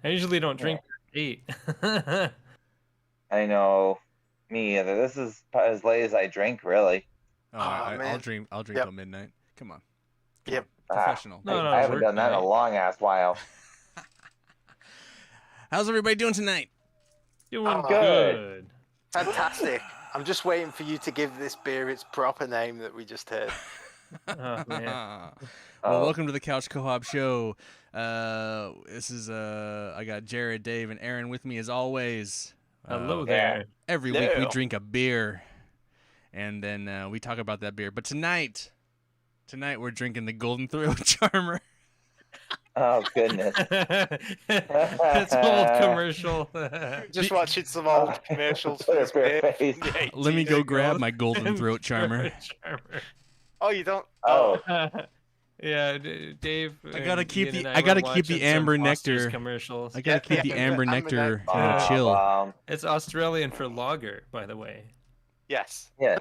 I usually don't drink at 8. I know. Me either. This is as late as I drink, really. Oh, Oh, I'll man. drink Yep. till midnight. Come on. Yep. Professional. No, I haven't work done that in a night. long ass while. How's everybody doing tonight? Doing Oh, good. Fantastic. I'm just waiting for you to give this beer its proper name that we just heard. Oh, man. Well, Oh. welcome to the Couch Co-op Show. This is I got Jared, Dave, and Aaron with me as always. Hello there. Every week we Hello. drink a beer, and then we talk about that beer. But tonight we're drinking the Golden Throat Charmer. Oh, goodness. That's an old commercial. Just watching some old commercials for Put this a fair beer. face. from the Let me 80s. go grab my Golden Throat Charmer. Oh, you don't? Oh, Yeah, Dave. I gotta keep Ian the and I gotta were keep the watching some amber Foster's nectar. commercials. I gotta keep the Yeah, amber amber nectar nectar. in a chill. It's Australian for lager, by the way. Yes. yes.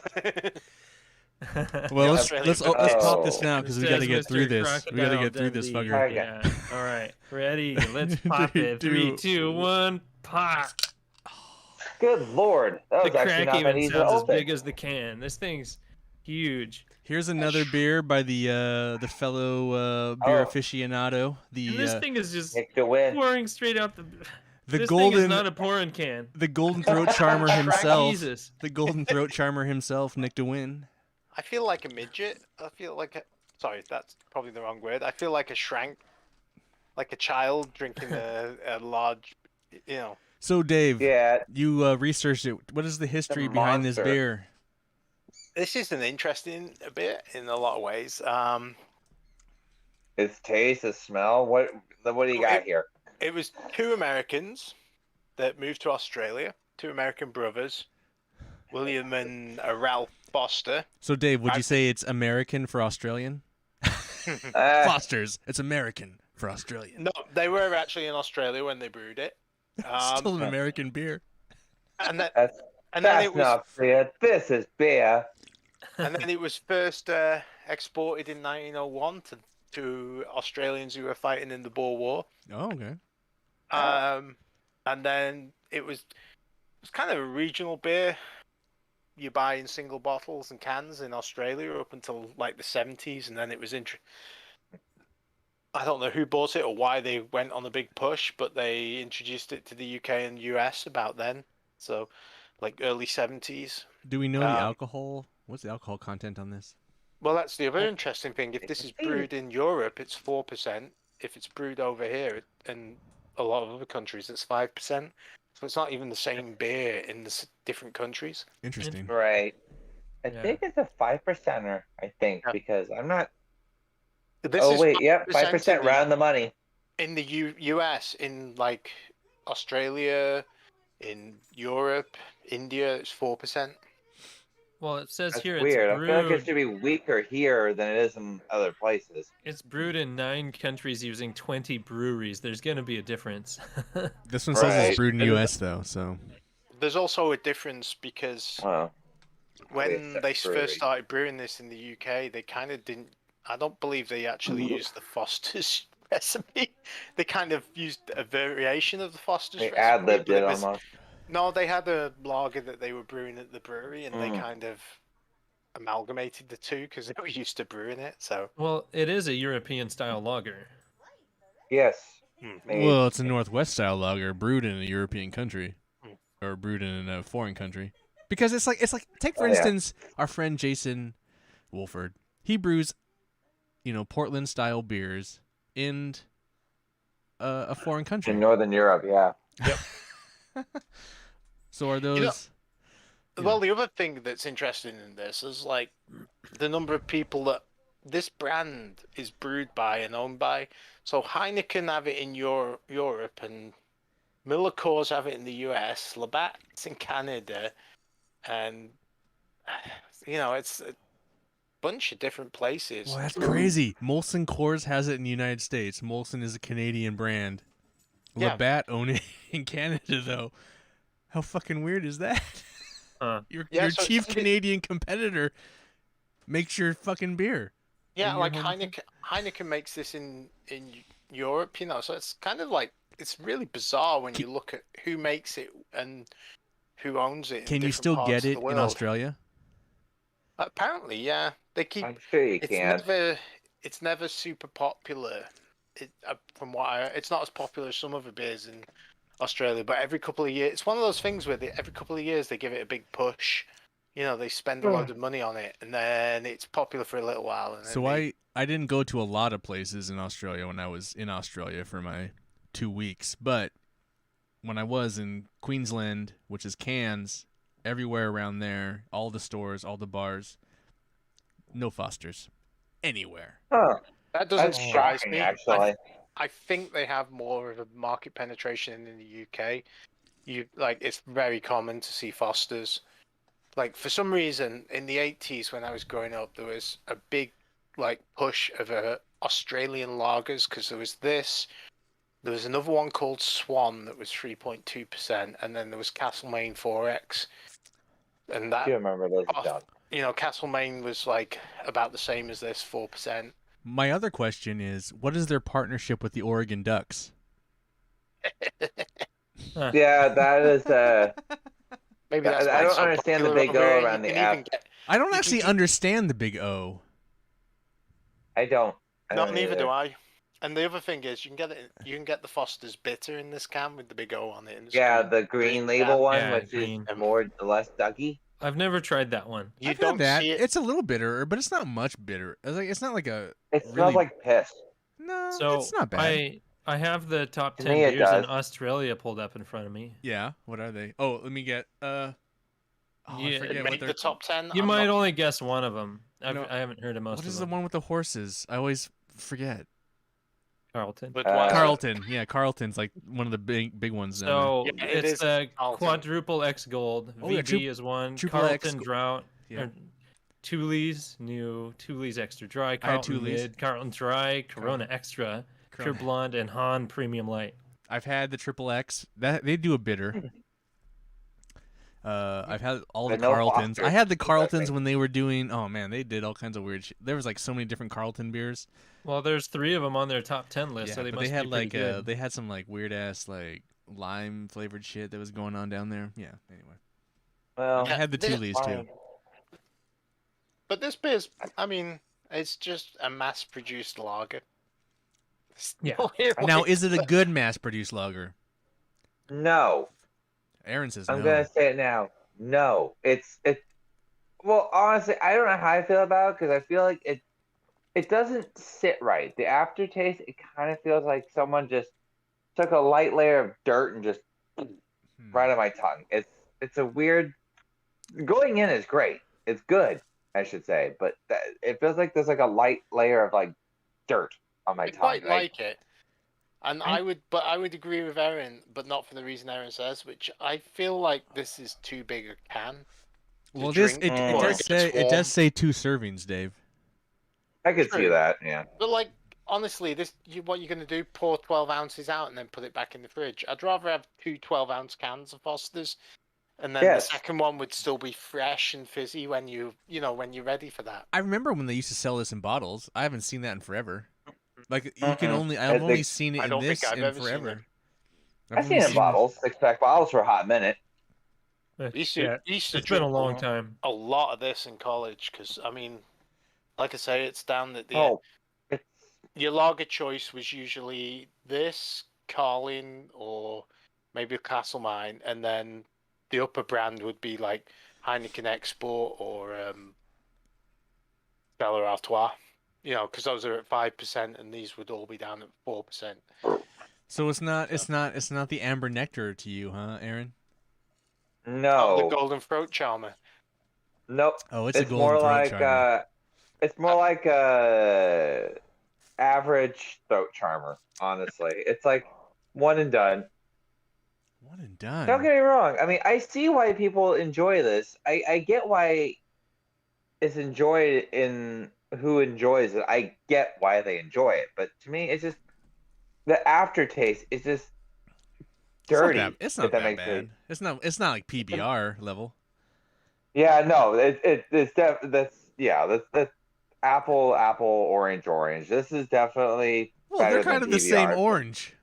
Well, let's Australian let's for pop kids. this now because we Says gotta get Mr. through this. We gotta Crocodile get through this Dundee. fucker. Okay. Yeah. All right. Ready? Let's pop it. 3, 2, 1, pop. Good lord. That The was actually crack not that even easy to sounds as open. big as the can. This thing's huge. Here's another beer by the fellow beer Oh. aficionado. And this thing is just Nick to win. pouring straight out the. The This thing is golden not a pouring can. the Golden Throat Charmer himself. Jesus. The Golden Throat Charmer himself, Nick DeWin. I feel like a midget. I feel like a... Sorry, that's probably the wrong word. I feel like a shrank, like a child drinking a large, you know. So Dave, Yeah. you researched it. What is the history behind this monster. beer? This is an interesting bit in a lot of ways. Its taste, its smell. What do you got here? It was two Americans that moved to Australia, two American brothers, William and Ralph Foster. So Dave, would you say it's American for Australian? Foster's. It's American for Australian. No, they were actually in Australia when they brewed it. Still an American beer. And then, That's, and then that's it was, not beer. This is beer. and then it was first exported in 1901 to Australians who were fighting in the Boer War. Oh, okay. And then it was kind of a regional beer. You buy in single bottles and cans in Australia up until like the 70s, and then it was I don't know who bought it or why they went on a big push, but they introduced it to the UK and US about then. So, like early 70s. Do we know the alcohol? What's the alcohol content on this? Well, that's the other interesting thing. If this is brewed in Europe, it's 4%. If it's brewed over here and a lot of other countries, it's 5%. So it's not even the same beer in the different countries. Interesting. Right. I Yeah. think it's a 5%er, I think, Yeah. because I'm not. This Oh, is wait. Yep. 5% in the- round the money. In the US, in like Australia, in Europe, India, it's 4%. Well, it says That's here weird. I it's feel like it brewed. should be weaker here than it is in other places. It's brewed in 9 countries using 20 breweries. There's gonna be a difference. This one says it's Right. brewed in the U.S. though, so There's also a difference because Well, when they brewery. first started brewing this in the UK, they kind of didn't. I don't believe they actually used the Foster's recipe. They kind of used a variation of the Foster's they recipe. ad-libbed but it was- almost. No, they had a lager that they were brewing at the brewery, and they Mm. kind of amalgamated the two because they were used to brewing it. So Well, it is a European style lager. Yes. Hmm. Maybe. well, it's a Northwest style lager brewed in a European country, Hmm. or brewed in a foreign country. Because it's like take for Oh, yeah. instance our friend Jason Wolford. He brews, Portland style beers in a foreign country. In Northern Europe, yeah. So are those? Yeah. Well, the other thing that's interesting in this is like the number of people that this brand is brewed by and owned by. So Heineken have it in Europe, and Miller Coors have it in the US, Labatt's in Canada, and it's a bunch of different places. Well, that's crazy. Molson Coors has it in the United States. Molson is a Canadian brand. Yeah. Labatt own it in Canada, though. How fucking weird is that? Huh. Your Yeah, so chief it's- Canadian competitor makes your fucking beer. Yeah, in your like home Heineken makes this in Europe, so it's kind of like it's really bizarre when you look at who makes it and who owns it. Can you still get it in Australia? Apparently, yeah. They keep. I'm sure you can. It's never super popular. From what it's not as popular as some other beers in Australia. But every couple of years, it's one of those things where every couple of years they give it a big push. You know, they spend a load of money on it, and then it's popular for a little while. And so I didn't go to a lot of places in Australia when I was in Australia for my 2 weeks, but when I was in Queensland, which is Cairns, everywhere around there, all the stores, all the bars, no Fosters anywhere. Huh. That doesn't That's surprise shocking, me. actually. I think they have more of a market penetration in the UK. It's very common to see Fosters. Like, for some reason, in the 80s when I was growing up, there was a big push of Australian lagers, because there was another one called Swan that was 3.2%, and then there was Castlemaine 4X. And that, I do remember those. Castlemaine was about the same as this, 4%. My other question is, what is their partnership with the Oregon Ducks? Yeah, that is. Maybe that's I don't understand the big O around the app. I don't actually understand the big O. I don't. No, neither do I. And the other thing is, you can get the Foster's bitter in this can with the big O on it. Yeah, the green label one, Yeah, which green. is less Dougie. I've never tried that one. I've had that. It's a little bitter, but it's not much bitter. It's not like a. It smells like piss. No, So it's not bad. I have the top To 10 me, it beers in does. Australia pulled up in front of me. Yeah, what are they? Oh, let me get. I Yeah, forget Make what they're. the top 10. You I'm might not- only guess one of them. No. I haven't heard of most What of is the them. one with the horses? I always forget. Carlton. With what? Carlton. Yeah, Carlton's like one of the big ones. down So Yeah, it it's is the Carlton. quadruple X Gold. Oh, yeah, VB is one. triple X Carlton Drought. Yeah. Thule's new. Thule's Extra Dry. I had Carlton Thule's. Mid. Carlton Dry. Corona Extra. Pure Blonde and Han Premium Light. I've had the triple X. That they do a bitter. I've had all the But no Carltons. Foster. I had the Carltons Interesting. when they were doing. Oh man, they did all kinds of weird shit. There was like so many different Carlton beers. Well, there's 3 of them on their top 10 list, Yeah, so they but must they had be pretty good. they had some like weird ass like lime flavored shit that was going on down there. Yeah. Anyway, Well, I had the this- Thule's too. But this beer's, I mean, it's just a mass-produced lager. Yeah. Now, is it a good mass-produced lager? no. Aaron says I'm no. gonna say it now. No, it's. Well, honestly, I don't know how I feel about it because I feel like it doesn't sit right. The aftertaste, it kind of feels like someone just took a light layer of dirt and just right on my tongue. It's a weird. Going in is great. It's good, I should say, but it feels like there's like a light layer of like dirt on my I tongue. quite like it. And I would agree with Aaron, but not for the reason Aaron says, which I feel like this is too big a can. Well, to this drink it before does gets say it warm. does say 2 servings, Dave. I could see True. that. Yeah. But honestly, what you're gonna do? Pour 12 ounces out and then put it back in the fridge. I'd rather have 2 12-ounce cans of Foster's, and then Yes. the second one would still be fresh and fizzy when when you're ready for that. I remember when they used to sell this in bottles. I haven't seen that in forever. Like you can Mm-mm. only I I've only think- seen it I in don't this think I've in ever seen forever. I've seen it in bottles, 6-pack bottles for a hot minute. Used Yeah, to it's been drink a long time. a lot of this in college because I mean, like I say, it's down at the Oh, it's your lager choice was usually this, Carlin, or maybe a Castlemaine, and then the upper brand would be like Heineken Export or Stella Artois. You know, because those are at 5%, and these would all be down at 4%. So it's not the amber nectar to you, huh, Aaron? no. Oh, the Golden Throat Charmer. Nope. Oh, it's a golden more throat like charmer. it's more like average throat charmer. Honestly, it's like one and done. One and done. Don't get me wrong. I mean, I see why people enjoy this. I get why it's enjoyed in who enjoys it. I get why they enjoy it, but to me, it's just the aftertaste is just dirty. It's if not that makes bad. sense. It's not like PBR level. Yeah, no, that's apple, orange. This is definitely Well, better they're kind than of the same PBR. orange.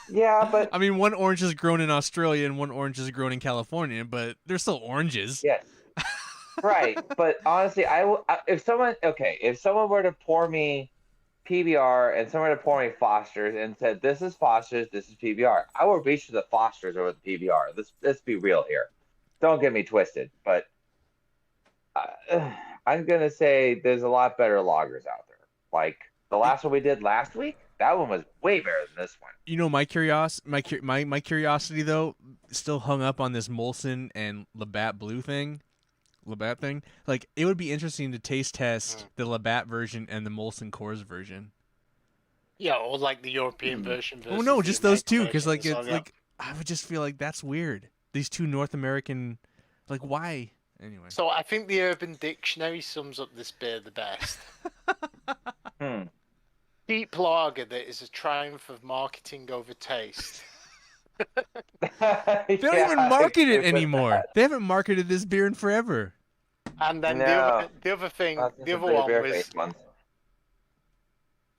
Yeah, but I mean, one orange is grown in Australia and one orange is grown in California, but they're still oranges. yes, right. But honestly, if someone were to pour me PBR and someone were to pour me Foster's and said, "This is Foster's, this is PBR," I would reach for the Foster's over the PBR. Let's be real here. Don't get me twisted, but I'm gonna say there's a lot better lagers out there. Like the last one we did last week, that one was way better than this one. You know, my curiosity though still hung up on this Molson and Labatt Blue thing. Labatt thing. Like, it would be interesting to taste test the Labatt version and the Molson Coors version. Yeah, or like the European version. Oh no, versus just the those two, American because like version, it's so, yeah. like I would just feel like that's weird. These two North American, like, why? Anyway. So I think the Urban Dictionary sums up this beer the best. Deep lager that is a triumph of marketing over taste. They don't even market it anymore. They haven't marketed this beer in forever. And then No. the other thing, That's the a other pretty one was bare-faced one.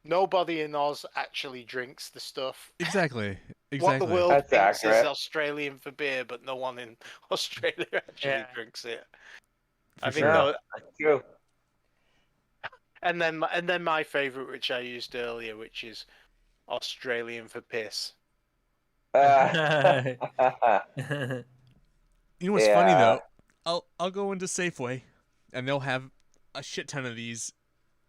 nobody in Oz actually drinks the stuff. Exactly. What the world That's thinks is accurate. Australian for beer, but no one in Australia actually Yeah. drinks it. For I think sure. tho- That's true. and then my favourite, which I used earlier, which is Australian for piss. You know what's funny Yeah. though? I'll go into Safeway, and they'll have a shit ton of these,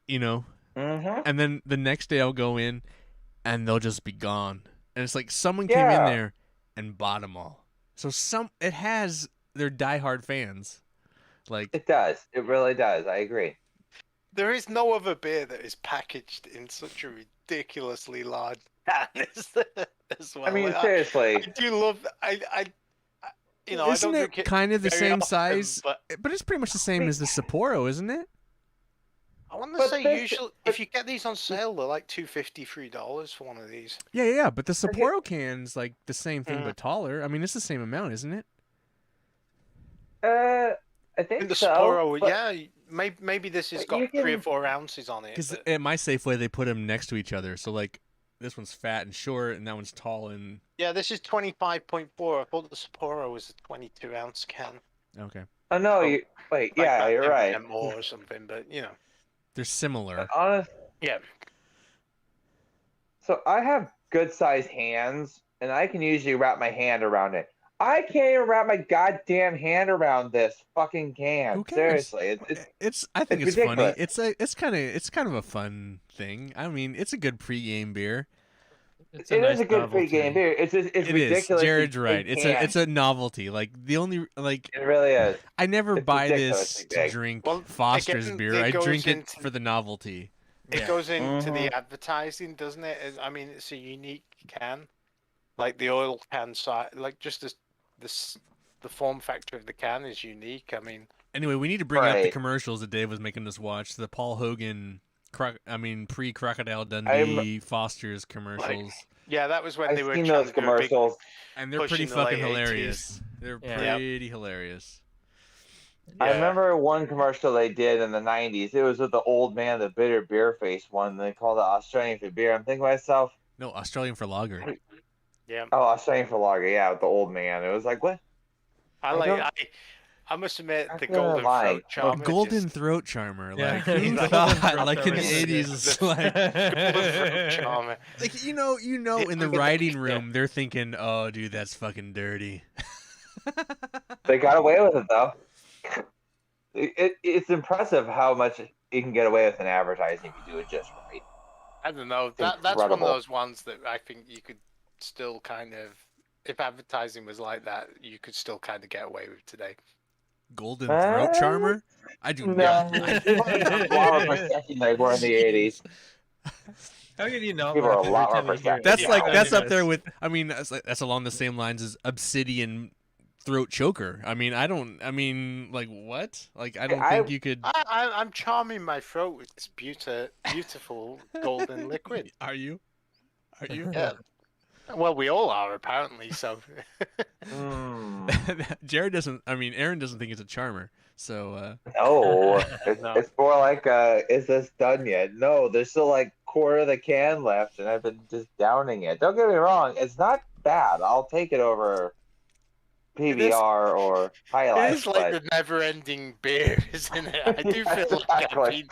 you know, Mm-hmm. and then the next day I'll go in, and they'll just be gone. And it's like someone came in Yeah. there and bought them all. So it has their diehard fans. Like, It does. It really does. I agree. There is no other beer that is packaged in such a ridiculously large can as well. I mean, Like, seriously. I do love. You know, I isn't don't it drink kind of the very same often, size? but But it's pretty much the same as the Sapporo, isn't it? I want to But say this- usually but- if you get these on sale, they're like $2.53 for one of these. Yeah. But the Sapporo can's like the same thing Mhm. but taller. I mean, it's the same amount, isn't it? I think In the so. Sapporo, but- yeah, maybe this has but got you 3 or can- 4 ounces on it. Because but- at my Safeway, they put them next to each other. So like, this one's fat and short, and that one's tall and Yeah, this is 25.4. I thought the Sapporo was a 22-ounce can. okay. Oh no! Oh, Wait. Like Yeah, that you're 10% right. more or something, but you know. They're similar. Honest. Yeah. So I have good sized hands, and I can usually wrap my hand around it. I can't even wrap my goddamn hand around this fucking can. Who cares? Seriously, I think it's it's funny. ridiculous. It's kind of a fun thing. I mean, it's a good pregame beer. It's it nice is a good novelty. pre-game beer. It's It is. ridiculous. Jared's right. It's a novelty. Like the only like It really is. I never It's buy this ridiculously to big. drink Well, Foster's again, beer. it I goes drink it into- for the novelty. It Yeah. goes into Mhm. the advertising, doesn't it? I mean, it's a unique can, like the oil can side, like just the form factor of the can is unique. I mean, Anyway, we need to bring up the Right. commercials that Dave was making us watch. The Paul Hogan, pre-Crocodile Dundee Foster's commercials, yeah, that was when I've they were seen trying those to do a big. commercials. and they're pretty Pushing the fucking late 80s. hilarious. They're Yeah. pretty hilarious. I Yeah. remember one commercial they did in the '90s. It was with the old man, the bitter beer face one. They called it Australian for beer. I'm thinking to myself, No, Australian for lager. Yeah, oh, Australian for lager. Yeah, with the old man. It was like, what? I must admit I the feel golden like- throat A charmer. golden just- throat charmer. Yeah. Like, who The thought, golden throat like in the charmer. 80s, it's like, golden throat charmer. like you know, Yeah, in the look at writing that. room, they're thinking, "Oh, dude, that's fucking dirty." They got away with it though. It's impressive how much you can get away with in advertising if you do it just right. I don't know. That's one of Incredible. those ones that I think you could still kind of, if advertising was like that, you could still kind of get away with today. Golden throat charmer? I do not. A lot more perception they were in the '80s. How can you not? People are laugh a lot every more time you hear it? That's Yeah. like that's up there with. I mean, that's along the same lines as obsidian throat choker. I mean, I mean, like what? Like I don't think you could. I'm charming my throat with this beautiful golden liquid. Are you? Are you? Yeah. Well, we all are apparently. So Mm, Jared doesn't. I mean, Aaron doesn't think it's a charmer. So no, No. it's more like, is this done yet? No, there's still like quarter of the can left, and I've been just downing it. Don't get me wrong, it's not bad. I'll take it over PBR or High It Life, is like but the never-ending beer, isn't it? I do feel like Exactly.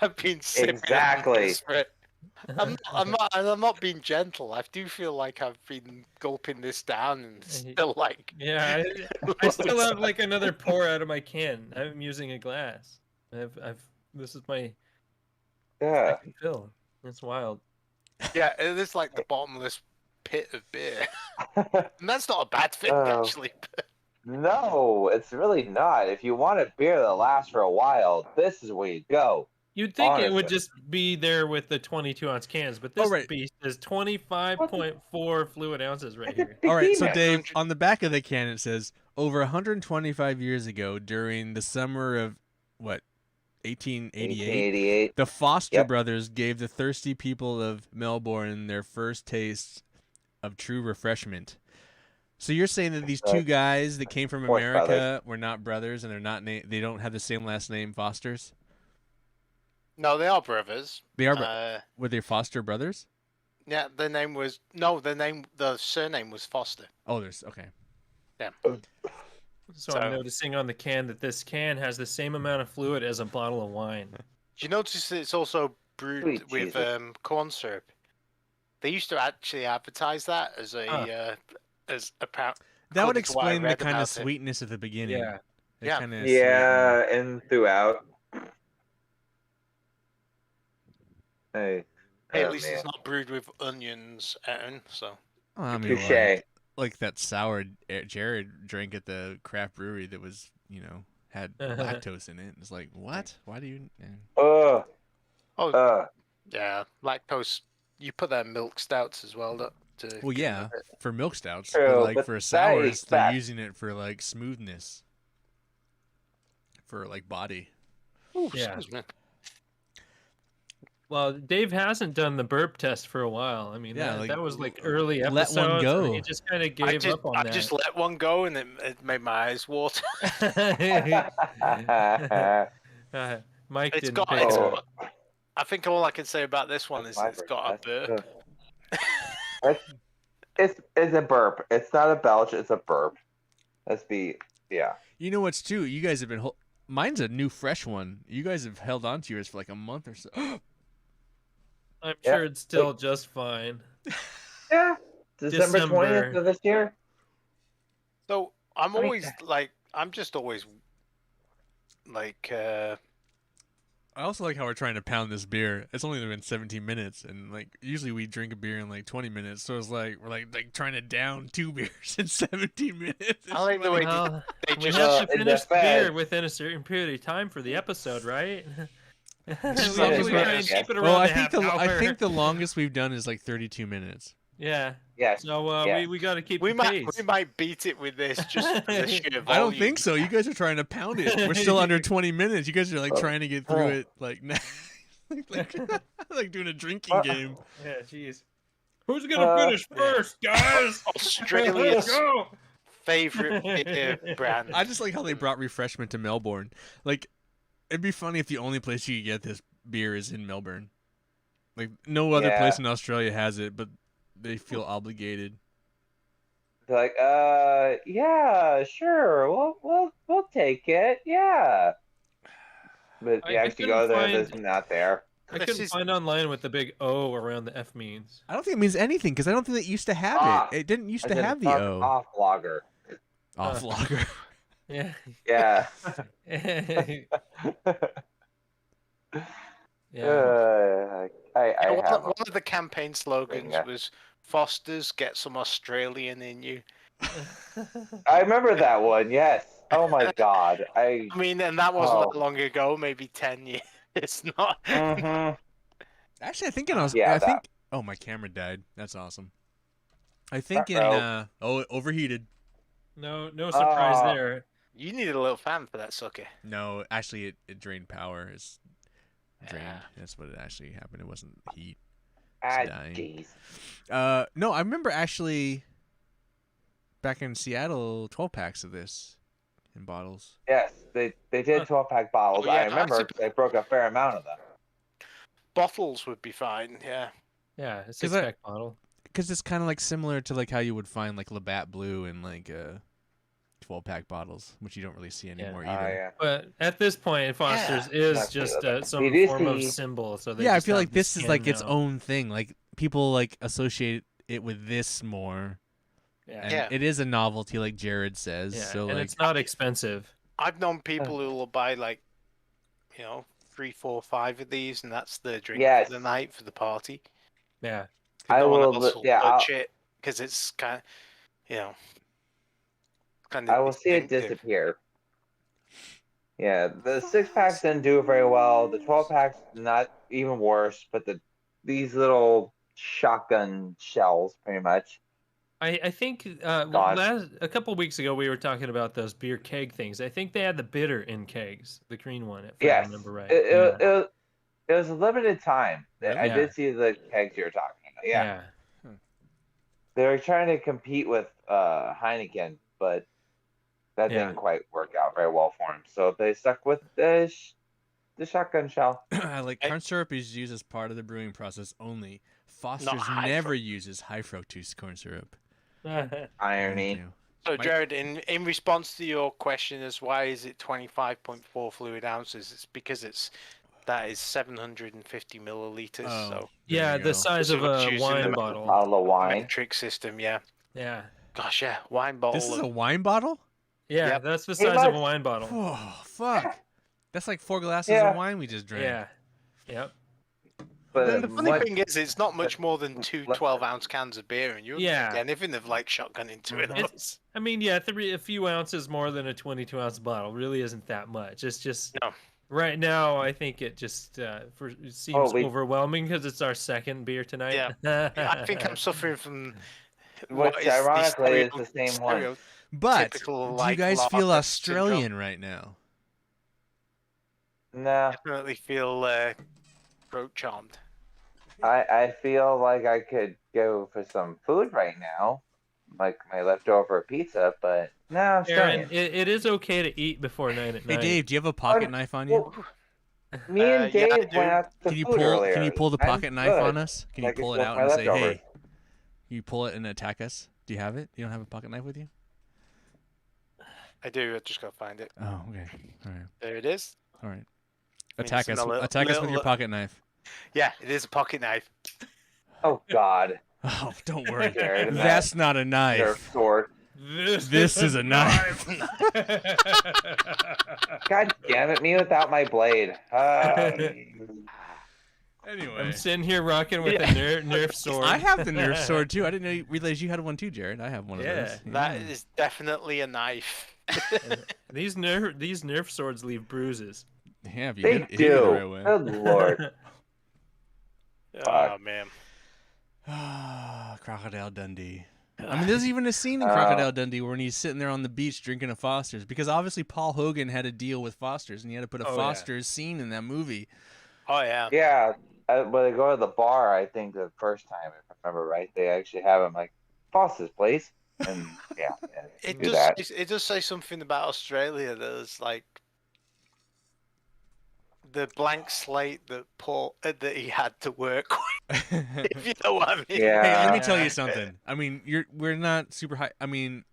I've been sipping on Exactly. this for. I'm not being gentle. I do feel like I've been gulping this down and still like. Yeah, I still have like another pour out of my can. I'm using a glass. This is my yeah. second fill. It's wild. Yeah, it is like the bottomless pit of beer, and that's not a bad thing actually. No, it's really not. If you want a beer that lasts for a while, this is where you go. You'd think it would Honestly. just be there with the 22-ounce cans, but this right. beast is 25.4 fluid ounces right It's a here. big All right, so behemoth. Dave, on the back of the can it says over 125 years ago, during the summer of what, 1888, 1888. the Foster Yep. brothers gave the thirsty people of Melbourne their first taste of true refreshment. So you're saying that these two guys that came from Fourth America brother. were not brothers, and they're not they don't have the same last name, Fosters? No, they are brothers. They are. Were they Foster brothers? Yeah, the surname was Foster. Oh, there's okay. So I'm noticing on the can that this can has the same amount of fluid as a bottle of wine. Do you notice that it's also brewed Sweet with Jesus. corn syrup? They used to actually advertise that as a pound. That would According to what I explain the read kind of about it. sweetness at the beginning. Yeah. It Yeah. kinda Yeah, and throughout. Hey. Hey, at Oh, least man. it's not brewed with onions, Aaron. So Well, I mean, Touche. like that sour Jared drank at the craft brewery that was, had lactose in it. It's like, what? Why do you? Oh, oh yeah, lactose. You put that in milk stouts as well, to Well, give yeah, it a bit- for milk stouts, True, but like but for that sours, is they're fat. using it for like smoothness, for like body. Ooh, Yeah. excuse me. Well, Dave hasn't done the burp test for a while. I mean, Yeah, that was like early let episodes. one and go. He just kind of gave up on I that. just let one go and it made my eyes water. Mike It's didn't got. pick It's it Oh. up. got I think all I can say about this one is My it's got a first burp. It's a burp. It's not a belch. It's a burp. Yeah. You know what's too? You guys have been. Mine's a new, fresh one. You guys have held on to yours for like a month or so. I'm Yeah. sure it's still just fine. Yeah. December December. 20th of this year. So I'm I mean- always like I'm just always like I also like how we're trying to pound this beer. It's only been 17 minutes, and like usually we drink a beer in like 20 minutes. So it's like we're like trying to down 2 beers in 17 minutes. I like the way Well, they we just have to in finish the the beer fed. within a certain period of time for the episode, right? we Just usually like- try and keep it around Well, the half hour. I think the longest we've done is like 32 minutes. Yeah. Yes. So Yes. we got to keep we the might pace. we might beat it with this just for the sheer volume. I don't think so. You guys are trying to pound it. We're still under 20 minutes. You guys are like trying to get through it like like doing a drinking game. Yeah, jeez. Who's gonna finish first, guys? Australia's Go! favorite beer brand. I just like how they brought refreshment to Melbourne. Like, it'd be funny if the only place you could get this beer is in Melbourne. Like, no other Yeah. place in Australia has it, but they feel obligated. They're like, yeah, sure, we'll take it, yeah. But I you actually couldn't go there, find- there's not there. I This couldn't is- find online what the big O around the F means. I don't think it means anything because I don't think it used to have Ah, it. It didn't used I to said, have the fuck O. off, logger. Off logger. Yeah. Yeah. Yeah. I one, have. one of the campaign slogans Yeah. was "Foster's get some Australian in you." I remember that one. Yes. Oh my God. I mean, and that wasn't Oh. that long ago, maybe 10 years. It's not. Mhm. Actually, I think in Australia. Yeah, I think. that. Oh, my camera died. That's awesome. I think in. Uh-oh. It overheated. No surprise Ah. there. You need a little fan for that sucker. No, actually, it drained power. It's drained. Yeah. That's what it actually happened. It wasn't heat. Ah, dying. jeez. No, I remember actually back in Seattle, 12 packs of this in bottles. Yes, they did 12-pack bottles. Oh, yeah, I remember actually- they broke a fair amount of them. bottles would be fine. Yeah. Yeah, a 'Cause six-pack bottle. Because it's kind of like similar to like how you would find like Labatt Blue in like 12-pack bottles, which you don't really see anymore Oh either. yeah. But at this point, Foster's is That's just good. some It form of is- symbol. So they Yeah, I just feel have like the this is skin like its now. own thing. Like people like associate it with this more, Yeah, and Yeah. it is a novelty, like Jared says. yeah, So and like, it's not expensive. I've known people who will buy like, 3, 4, 5 of these, and that's their drink Yes. for the night for the party. Yeah, I No one will. else will Yeah, touch it because it's kind of, kind of. I will see it disappear. Yeah, the 6-packs didn't do very well. The 12-packs not even worse. But these little shotgun shells, pretty much. I think God. a couple weeks ago we were talking about those beer keg things. I think they had the bitter in kegs, the green one, if I Yes, remember right. it was a limited time. Really? I Yeah. did see the kegs you were talking about. Yeah. They were trying to compete with Heineken, but that Yeah. didn't quite work out very well for them. So they stuck with the shotgun shell. like corn syrup is used as part of the brewing process only. Foster's high never uses high fructose corn syrup. Thank Irony. you. So, My- Jared, in response to your question as why is it 25.4 fluid ounces, it's because that is 750 milliliters. Oh. So There Yeah, you the go. size So of it's a using wine the bottle. Bottle of wine. metric system, yeah. Yeah, Gosh, yeah, wine bottle. This is a wine bottle? yeah, Yep. that's the Hey, size of a Mike. wine bottle. Oh, fuck. That's like 4 glasses Yeah. of wine we just drank. Yeah, yep. But And the funny what- thing is, it's not much more than two Let- 12-ounce cans of beer, and you're Yeah. getting anything of like shotgun into it. It's- I mean, yeah, a few ounces more than a 22-ounce bottle really isn't that much. It's just No. right now. I think it just it seems Oh, we- overwhelming because it's our second beer tonight. Yeah. I think I'm suffering from Which what is the ironically is the same one. stereo- But Typical, do you like, guys feel lager Australian right now? No, Definitely feel throat charmed. I feel like I could go for some food right now, like my leftover pizza, but no, I'm Aaron, Australian. it is okay to eat before 9 at Hey night. Dave, do you have a pocket knife on you? Well, me and yeah, I Dave do. went out to Can you food pull earlier. can you pull the I'm pocket knife good. on us? Can you Like, pull it's it out my and say, leftovers. "Hey"? You pull it and attack us? Do you have it? You don't have a pocket knife with you? I do. I just gotta find it. Oh, okay. All right. There it is. All right. mean, Attack it's us. in a little- Attack us with your little- pocket knife. Yeah, it is a pocket knife. Oh God, Oh, don't worry. Jared, That's not a Nerf knife. sword. This is a knife. God damn it, me without my blade. Anyway, I'm sitting here rocking with a Nerf sword. I have the Nerf sword too. I didn't know you realize you had one too, Jared. I have one Yeah. of those. That is definitely a knife. These Nerf swords leave bruises. Yeah, if you they hit it the do. right way. Good lord. Oh man. Crocodile Dundee. I mean, there's even a scene in Crocodile Dundee when he's sitting there on the beach drinking a Foster's because obviously Paul Hogan had a deal with Foster's and he had to put a Oh, yeah. Foster's scene in that movie. Oh yeah. Yeah, when they go to the bar, I think the first time, if I remember right, they actually have him like Foster's place, and yeah, It do does. that. It does say something about Australia. There's like the blank slate that Paul that he had to work with. If you know what I mean. Yeah. Hey, let me tell you something. I mean, we're not super high. I mean,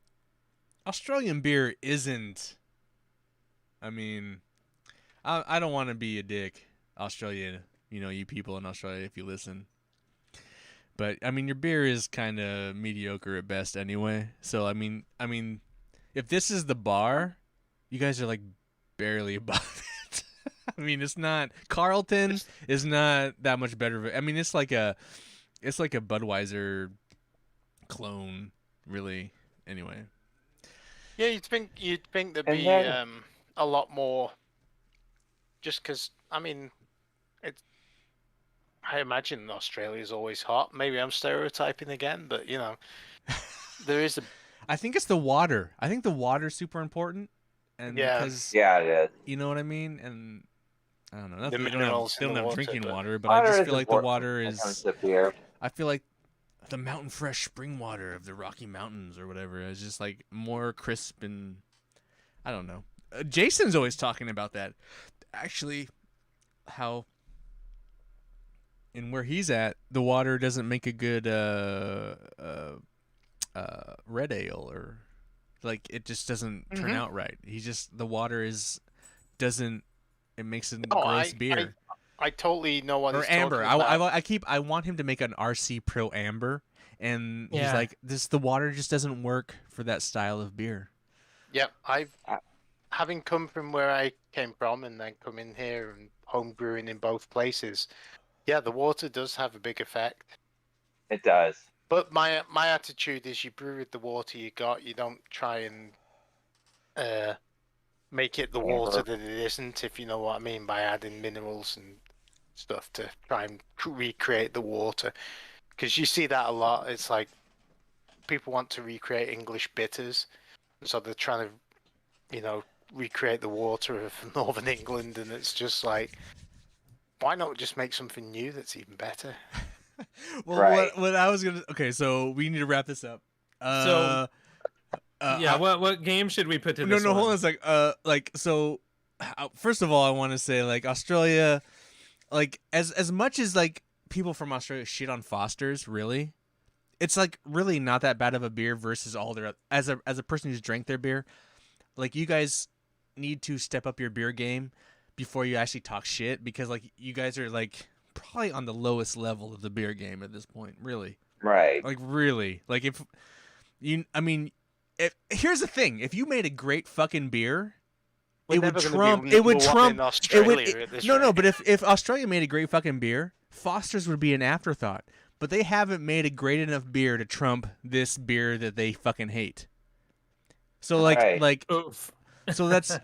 Australian beer isn't. I mean, I don't want to be a dick, Australia. You know, you people in Australia, if you listen. But I mean, your beer is kind of mediocre at best, anyway. So I mean, if this is the bar, you guys are like barely above it. I mean, it's not Carlton is not that much better. I mean, it's like a Budweiser clone, really. Anyway, Yeah, you'd think there'd And be then- a lot more. Just because I mean, I imagine Australia's always hot. Maybe I'm stereotyping again, but you know, there is a I think it's the water. I think the water's super important, and Yeah. because Yeah, it is. you know what I mean. And I don't know. Not The that they don't minerals have, in they don't the have water, drinking but- water, but I just is feel like the important water when it comes is. to beer. I feel like the mountain fresh spring water of the Rocky Mountains or whatever is just like more crisp and I don't know. Jason's always talking about that. Actually, how in where he's at, the water doesn't make a good red ale, or like it just doesn't turn Mhm. out right. The water doesn't it makes it Oh, gross beer. I totally know what Or he's amber. talking about. I want him to make an RC Pro Amber, and he's Yeah. like, the water just doesn't work for that style of beer. Yep, having come from where I came from and then come in here and home brewing in both places. Yeah, the water does have a big effect. It does. But my attitude is you brew with the water you got. You don't try and make it the water that it isn't, if you know what I mean, by adding minerals and stuff to try and recreate the water. Because you see that a lot. It's like people want to recreate English bitters, and so they're trying to, recreate the water of Northern England, and it's just like, why not just make something new that's even better? Well, Right. what I was gonna. Okay, so we need to wrap this up. Yeah, what game should we put to No, this? hold on one? a sec. First of all, I want to say like Australia, like as much as like people from Australia shit on Foster's, really, it's like really not that bad of a beer versus all their as a person who's drank their beer, like you guys need to step up your beer game before you actually talk shit, because like you guys are like probably on the lowest level of the beer game at this point, really. Right. Like really, like if you, I mean, here's the thing: if you made a great fucking beer, We're it would never gonna be trump. number It would one trump. in It Australia would. at this No, rate. but if Australia made a great fucking beer, Foster's would be an afterthought. But they haven't made a great enough beer to trump this beer that they fucking hate. So Right. Oof. so that's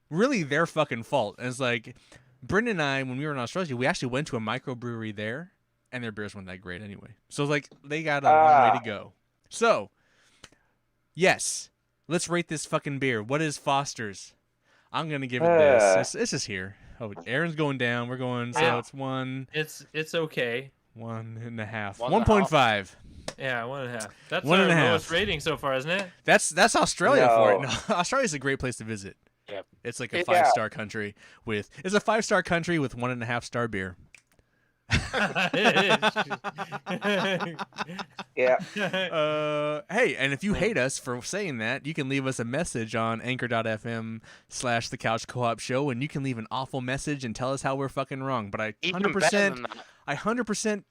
really their fucking fault. And it's like Brendan and I, when we were in Australia, we actually went to a microbrewery there, and their beers weren't that great anyway. So it's like they got a long way to go. So yes, let's rate this fucking beer. What is Foster's? I'm gonna give it this. It's just here. Oh, Aaron's going down. We're going. So Yeah. it's one It's okay. and a half. 1.5. 1.5. Yeah, 1.5. That's One our and a half. lowest rating so far, isn't it? That's Australia for it. No. No, Australia's a great place to visit. Yep. It's like a Yeah. 5-star country with. It's a 5-star country with 1.5-star beer. Yeah. Hey, and if you hate us for saying that, you can leave us a message on anchor.fm/the couch co-op show, and you can leave an awful message and tell us how we're fucking wrong. But I Even better 100%, than that. I 100%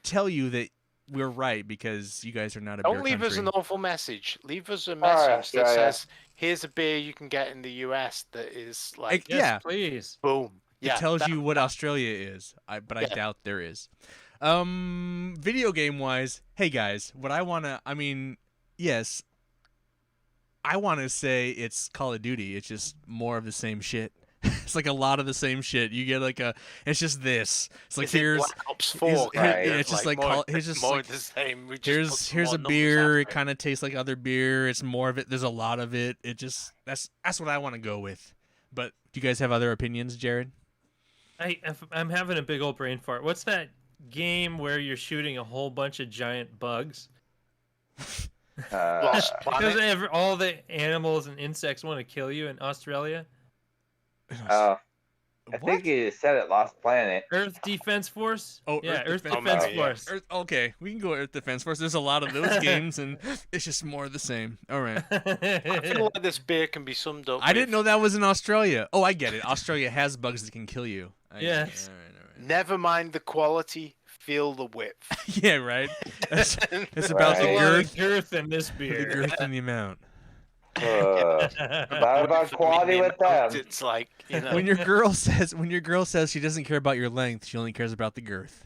tell you that we're right, because you guys are not a Don't beer leave us country. an awful message. Leave us a message that yeah. says, "Here's a beer you can get in the US that is like, Yes, Yeah. please. boom." It Yeah, tells that- you what Australia is, but I Yeah. doubt there is. Video game wise, hey guys, yes, I want to say it's Call of Duty. It's just more of the same shit. It's like a lot of the same shit. You get like it's just this. It's like Is it here's Black Ops 4. here- kind yeah, of, it's just like more, here's just more like the same. We just put some here's more a numbers beer. It after kind of tastes like other beer. It's more of it. There's a lot of it. It just that's what I want to go with. But do you guys have other opinions, Jared? I'm having a big old brain fart. What's that game where you're shooting a whole bunch of giant bugs? Lost Because Planet. all the animals and insects want to kill you in Australia. I What? think you said it. Lost Planet. Earth Defense Force. Oh, yeah, Earth Earth Defense- Defense Oh, yeah. Force. Okay, we can go Earth Defense Force. There's a lot of those games, and it's just more of the same. All right. I feel like this beer can be summed up. I didn't with, know that was in Australia. Oh, I get it. Australia has bugs that can kill you. I get it. Yes. All right. Never mind the quality, feel the width. Yeah, right. It's about the Right. girth, girth in this the beer. girth and the amount. Not about quality with them. It's like, When your girl says she doesn't care about your length, she only cares about the girth.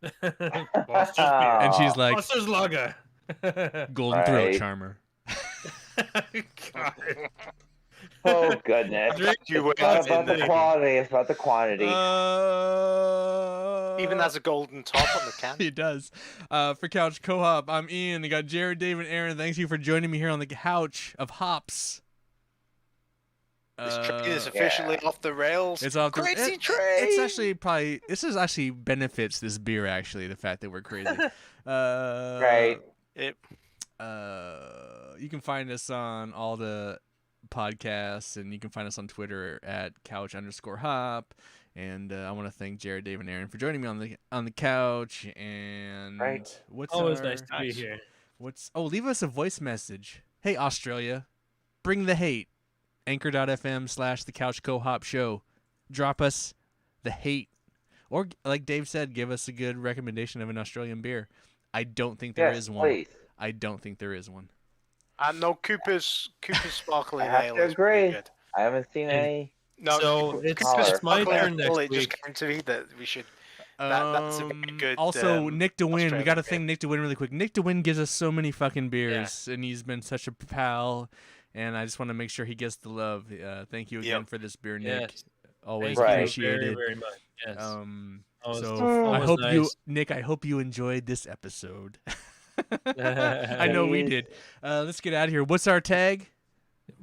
Foster's beer. And she's like, Foster's Lager. golden throat Right. charmer. God. Oh goodness. Drink you It's not words about in the there. quality. It's about the quantity. Even has a golden top on the can. He does. For Couch Co-op, I'm Ian. I got Jared, Dave, and Aaron. Thanks you for joining me here on the couch of hops. This train is officially off the rails. It's off the Crazy it- train. It's actually probably actually benefits this beer, actually, the fact that we're crazy. Right. It, You can find us on all the podcasts, and you can find us on Twitter at couch_hop. And I want to thank Jared, Dave, and Aaron for joining me on the couch. And Right. what's Always our, nice to be here. leave us a voice message. Hey, Australia, bring the hate. Anchor.fm/The Couch Co-op Show. Drop us the hate. Or, like Dave said, give us a good recommendation of an Australian beer. I don't think there is one. Please. I don't think there is one. No, Cooper's Sparkling I have Ale to is pretty agree. good. I haven't seen any. No, So it's Cooper's my Sparkling turn Ale, next it just week. came to me that we should. That's a very good. Also, Nick DeWin. We Australian got to beer. thank Nick DeWin really quick. Nick DeWin gives us so many fucking beers, and he's been such a pal. And I just want to make sure he gets the love. Thank you again Yep. for this beer, Nick. Yes. Always Thank you appreciated. very, very much. Yes. So always I hope you, nice. Nick. I hope you enjoyed this episode. I know we did. Let's get out of here. What's our tag?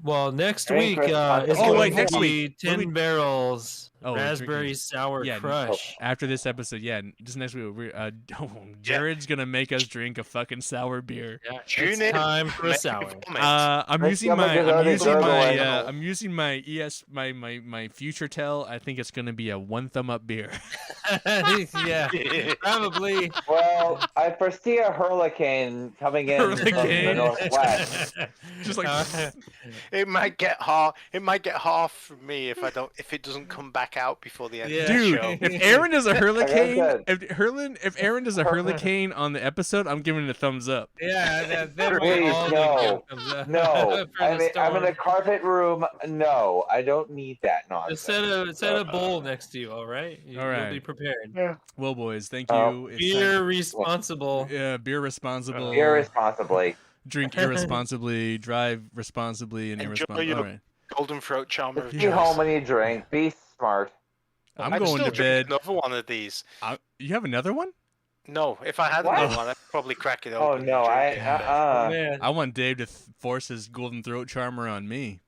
Well, next Merry week Christmas. is Oh, going wait, to next be week. What do 10 we- barrels Oh, we're raspberry drinking- sour yeah, crush. After this episode, just next week. Jared's gonna make us drink a fucking sour beer. Yeah, Tune it's in. time for a Make sour. comments. I'm My using stomach my is already gurgling. I'm using my my future tell. I think it's gonna be a 1 thumb up beer. Yeah, probably. Well, I foresee a hurricane coming in from the Hurricane. northwest. Just like It might get half. It might get half from me if I don't. If it doesn't come back out before the end Yeah. of the Dude, show. if Aaron does a hurricane, said. if Aaron does a hurricane on the episode, I'm giving it a thumbs up. Yeah, then we Please, all no. comes up No, for I'm the I'm in a storm. carpet room. No, I don't need that Just nonsense. set a bowl next to you, all right? All right. You'll be prepared. Well, boys, thank Oh. you. It's Beer responsible. beer responsible. Irresponsibly. Drink irresponsibly. Drive responsibly and Enjoy irresponsibly. your- All right. Golden throat charmer. of Be choice. home when you drink. Be smart. I'm I'd going still to drink bed. Another one of these. You have another one? No, if I had What? another one, I'd probably crack it Oh open. no, and I drink it. Oh, man. I want Dave to force his golden throat charmer on me.